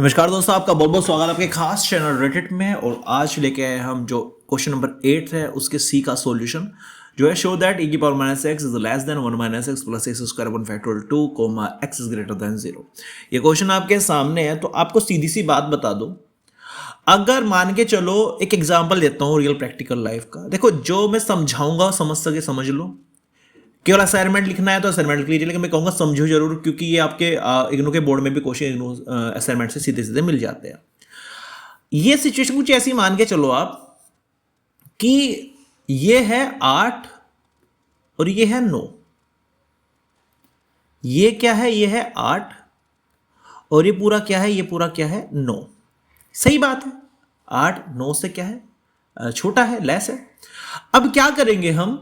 नमस्कार दोस्तों, आपका बहुत बहुत स्वागत है आपके खास चैनल रेडिट में। और आज लेके आए हम जो क्वेश्चन नंबर 8 है उसके सी का सॉल्यूशन जो है शो दैट e की power minus x is less than 1 minus x plus x square one factorial 2 comma x is greater than 0। ये क्वेश्चन आपके सामने है तो आपको सीधी सी बात बता दो। अगर मान के चलो एक एग्जाम्पल देता हूँ रियल प्रैक्टिकल लाइफ का। देखो, जो मैं समझाऊंगा समझ सके समझ लो। केवल असाइनमेंट लिखना है तो असाइनमेंट लिख लीजिए, लेकिन मैं कहूँगा समझो जरूर, क्योंकि ये आपके इग्नू के बोर्ड में भी क्वेश्चन इग्नू असाइनमेंट से सीधे सीधे मिल जाते हैं। ये सिचुएशन कुछ ऐसी मान के चलो आप कि ये है 8 और ये है 9। ये क्या है? ये है 8 और ये पूरा क्या है? ये पूरा क्या है? 9। सही बात है, 8 9 से क्या है? छोटा है, लेस है। अब क्या करेंगे हम?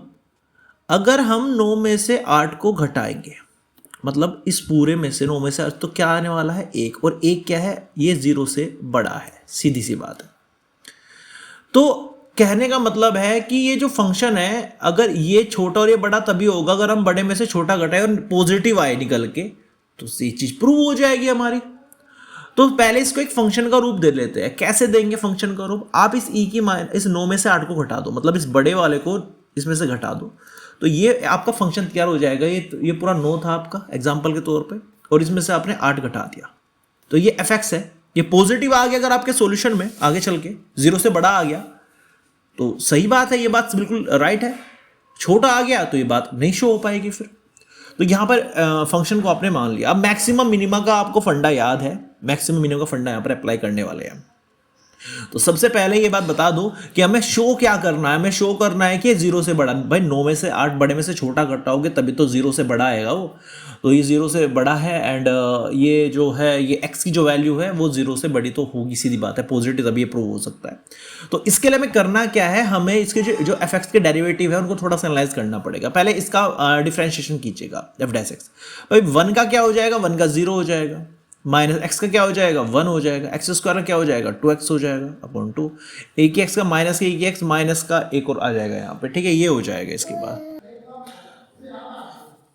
अगर हम 9 में से 8 को घटाएंगे, मतलब इस पूरे में से 9 में से 8, तो क्या आने वाला है? 1। और 1 क्या है? ये 0 से बड़ा है। सीधी सी बात है। तो कहने का मतलब है कि ये जो फंक्शन है, अगर ये छोटा और ये बड़ा तभी होगा अगर हम बड़े में से छोटा घटाए और पॉजिटिव आए निकल के, तो ये चीज प्रूव हो जाएगी हमारी। तो पहले इसको एक फंक्शन का रूप दे लेते हैं। कैसे देंगे फंक्शन का रूप? आप इस इस 9 में से 8 को घटा दो, मतलब इस बड़े वाले को इसमें से घटा दो, तो ये आपका फंक्शन तैयार हो जाएगा। ये पूरा 9 था आपका एग्जाम्पल के तौर पे, और इसमें से आपने 8 घटा दिया, तो ये एफ एक्स है। ये पॉजिटिव आ गया अगर आपके सॉल्यूशन में आगे चल के 0 से बड़ा आ गया तो सही बात है, ये बात बिल्कुल राइट है। छोटा आ गया तो ये बात नहीं शो हो पाएगी फिर। तो यहां पर फंक्शन को आपने मान लिया। अब मैक्सिमम मिनिमा का आपको फंडा याद है, मैक्सिमम मिनिमम का फंडा यहां पर अप्लाई करने वाले हैं। तो सबसे पहले ये बात बता दो कि हमें शो क्या करना है। हमें शो करना है कि 0 से बड़ा। भाई 9 में से 8 बड़े में से छोटा घटाओगे तभी तो 0 से बड़ा आएगा वो। तो ये 0 से बड़ा है एंड ये जो है ये x की जो वैल्यू है वो 0 से बड़ी तो होगी, सीधी बात है, पॉजिटिव तभी ये प्रूव हो सकता है। तो इसके लिए हमें करना क्या है? हमें इसके जो एफ एक्स के डेरिवेटिव है उनको थोड़ा सा एनालाइज करना पड़ेगा। पहले इसका डिफरेंशिएशन कीजिएगा एफ डैश एक्स। भाई 1 का क्या हो जाएगा? 1 का 0 हो जाएगा। माइनस एक्स का क्या हो जाएगा? 1 हो जाएगा। एक्स स्क्वायर का क्या हो जाएगा? 2x हो जाएगा अपॉन 2। एक एक्स का माइनस एक एक्स माइनस का एक और आ जाएगा यहाँ पे, ठीक है। ये हो जाएगा इसके बाद।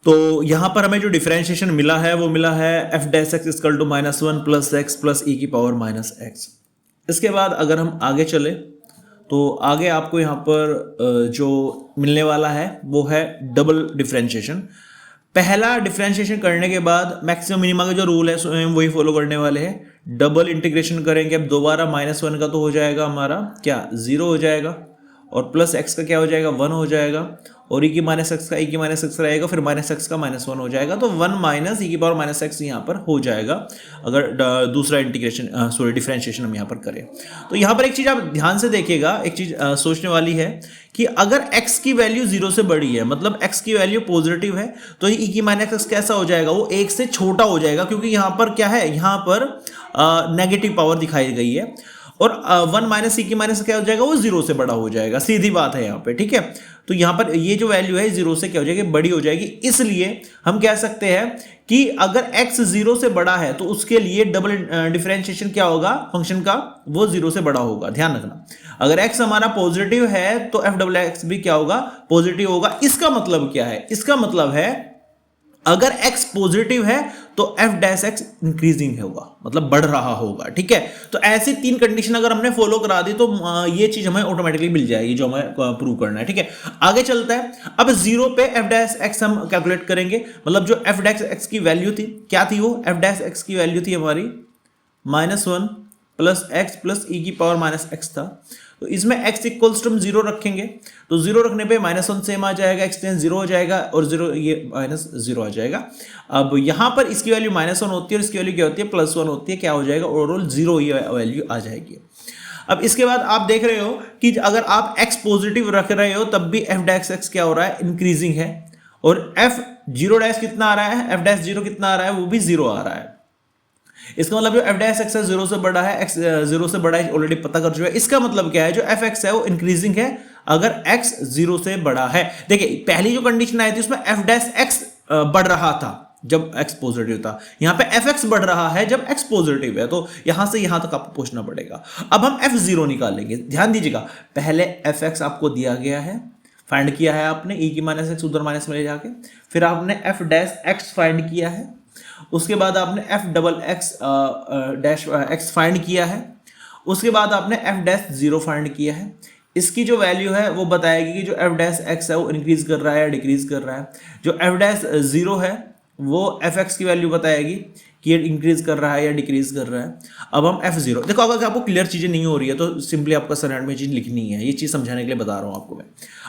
तो यहाँ पर हमें जो डिफरेंशिएशन मिला है वो मिला है F dash X equal to -1 plus X plus E की पावर माइनस एक्स। इसके बाद अगर हम आगे चले तो आगे आपको यहाँ पर जो मिलने वाला है वो है डबल डिफरेंशिएशन। पहला डिफरेंशिएशन करने के बाद मैक्सिमम मिनिमा का जो रूल है स्वयं वही फॉलो करने वाले हैं। डबल इंटीग्रेशन करेंगे, अब दोबारा -1 का तो हो जाएगा हमारा क्या? 0 हो जाएगा, और प्लस एक्स का क्या हो जाएगा? 1 हो जाएगा, और ई की माइनस एक्स का ई की माइनस एक्स रहेगा, फिर माइनस एक्स का -1 हो जाएगा। तो 1 माइनस ई की पावर माइनस एक्स यहाँ पर हो जाएगा अगर दूसरा इंटीग्रेशन डिफरेंशिएशन हम यहाँ पर करें। तो यहाँ पर एक चीज़ आप ध्यान से देखिएगा, एक चीज़ सोचने वाली है कि अगर x की वैल्यू 0 से बड़ी है, मतलब x की वैल्यू पॉजिटिव है, तो ये e की माइनस एक्स कैसा हो जाएगा? वो 1 से छोटा हो जाएगा, क्योंकि यहाँ पर क्या है? यहाँ पर नेगेटिव पावर दिखाई गई है। और 1 माइनस ई की माइनस क्या हो जाएगा? वो 0 से बड़ा हो जाएगा। सीधी बात है यहाँ पे, ठीक है। तो यहाँ पर ये जो वैल्यू है 0 से क्या हो जाएगी? बड़ी हो जाएगी। इसलिए हम कह सकते हैं कि अगर x 0 से बड़ा है तो उसके लिए डबल डिफरेंशिएशन क्या होगा फंक्शन का? वो 0 से बड़ा होगा। ध्यान रखना, अगर x हमारा पॉजिटिव है तो एफ डबल एक्स भी क्या होगा? पॉजिटिव होगा। इसका मतलब क्या है? इसका मतलब है अगर x पॉजिटिव है तो एफ डैश एक्स इंक्रीजिंग होगा, मतलब बढ़ रहा होगा, ठीक है। तो ऐसी 3 कंडीशन अगर हमने फॉलो करा दी तो ये चीज हमें ऑटोमेटिकली मिल जाएगी जो हमें प्रूव करना है, ठीक है। आगे चलता है। अब 0 पे एफ डैश एक्स हम कैलकुलेट करेंगे, मतलब जो एफ डैश एक्स की वैल्यू थी, क्या थी वो? एफ डैश एक्स की वैल्यू थी हमारी -1 प्लस एक्स प्लस ई की पावर माइनस एक्स था। तो इसमें x इक्वल्स टू हम 0 रखेंगे, तो 0 रखने पे -1 सेम आ जाएगा, x 0 हो जाएगा, और 0 ये -0 आ जाएगा। अब यहाँ पर इसकी वैल्यू -1 होती है और इसकी वैल्यू क्या होती है? +1 होती है। क्या हो जाएगा? ओवरऑल 0 ये वैल्यू आ जाएगी। अब इसके बाद आप देख रहे हो कि अगर आप x पॉजिटिव रख रहे हो तब भी एफ डैश एक्स क्या हो रहा है? इंक्रीजिंग है। और एफ 0 डैश कितना आ रहा है? एफ डैश 0 कितना आ रहा है? वो भी 0 आ रहा है। इसका मतलब जो एफ डैश एक्स है 0 से बड़ा है, x 0 से बड़ा है, ऑलरेडी पता कर चुका है। इसका मतलब क्या है? जो एफ एक्स है वो इंक्रीजिंग है अगर x 0 से बड़ा है। देखिए पहली जो कंडीशन आई थी उसमें एफ डैश एक्स बढ़ रहा था जब x पॉजिटिव था। यहां पे एफ एक्स बढ़ रहा है जब x पॉजिटिव है। तो यहां से यहां तक आपको पहुंचना पड़ेगा। अब हम f0 निकालेंगे। ध्यान दीजिएगा, पहले एफ एक्स आपको दिया गया है, फाइंड किया है आपने, e की माइनस एक्स उधर माइनस में ले जाके, फिर आपने एफ डैश एक्स फाइंड किया है, उसके बाद आपने F double x dash x find किया है, उसके बाद आपने एफ डैश जीरो फाइंड किया है। इसकी जो वैल्यू है वो बताएगी कि जो एफ डैश एक्स है वो इंक्रीज कर रहा है या डिक्रीज कर रहा है। जो एफ डैश जीरो है वो एफ एक्स की वैल्यू बताएगी कि ये इंक्रीज कर रहा है या डिक्रीज कर रहा है। अब हम एफ जीरो देखो, अगर आपको क्लियर चीज़ें नहीं हो रही है तो सिंपली आपका स्टैंडर्ड में चीज़ लिखनी है, ये चीज़ समझाने के लिए बता रहा हूँ आपको मैं।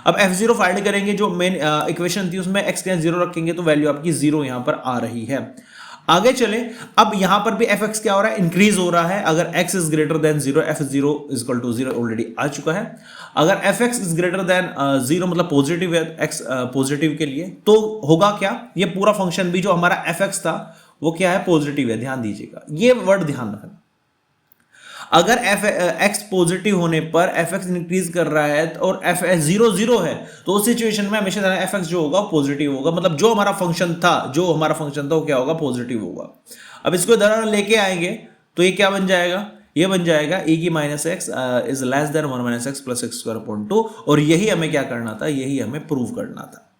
अब एफ जीरो फाइंड करेंगे, जो मेन इक्वेशन थी उसमें एक्स के जीरो रखेंगे तो वैल्यू आपकी जीरो यहाँ पर आ रही है। आगे चले, अब यहां पर भी एफ एक्स क्या हो रहा है, इंक्रीज हो रहा है। अगर x is greater than zero, F zero is equal to zero already आ चुका है। अगर F X is greater than zero मतलब पॉजिटिव है, x पॉजिटिव के लिए, तो होगा क्या, ये पूरा फंक्शन भी जो हमारा एफ एक्स था वो क्या है, पॉजिटिव है। ध्यान दीजिएगा, ये वर्ड ध्यान रखना। अगर एफ एक्स पॉजिटिव होने पर एफ एक्स इंक्रीज कर रहा है और एफ जीरो जीरो है, तो उस सिचुएशन में हमेशा एफ एक्स जो होगा पॉजिटिव होगा, मतलब जो हमारा फंक्शन था वो क्या होगा, पॉजिटिव होगा। अब इसको इधर लेके आएंगे तो ये क्या बन जाएगा, ये बन जाएगा e की minus x is less than 1 minus x plus x square upon 2। और यही हमें क्या करना था, यही हमें प्रूव करना था।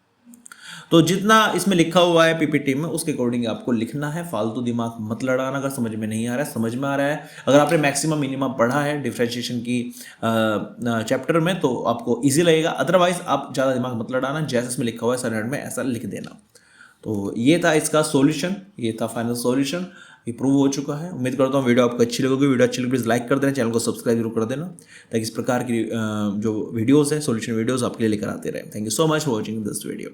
तो जितना इसमें लिखा हुआ है पीपीटी में उसके अकॉर्डिंग आपको लिखना है, फालतू दिमाग मत लड़ाना। अगर समझ में नहीं आ रहा है, समझ में आ रहा है, अगर आपने मैक्सिमम मिनिमम पढ़ा है डिफरेंशिएशन की चैप्टर में तो आपको इजी लगेगा। अदरवाइज आप ज़्यादा दिमाग मत लड़ाना, जैसे इसमें लिखा हुआ है स्टैंडर्ड में ऐसा लिख देना। तो ये था इसका सॉल्यूशन, ये था फाइनल सॉल्यूशन, ये प्रूव हो चुका है। उम्मीद करता हूँ वीडियो आपको अच्छी लगेगी। वीडियो अच्छी लगे प्लीज़ लाइक कर देना, चैनल को सब्सक्राइब जरूर कर देना, ताकि इस प्रकार की जो वीडियोज़ है, सॉल्यूशन वीडियोज़ आपके लिए लेकर आते रहे। Thank you so much for watching this video.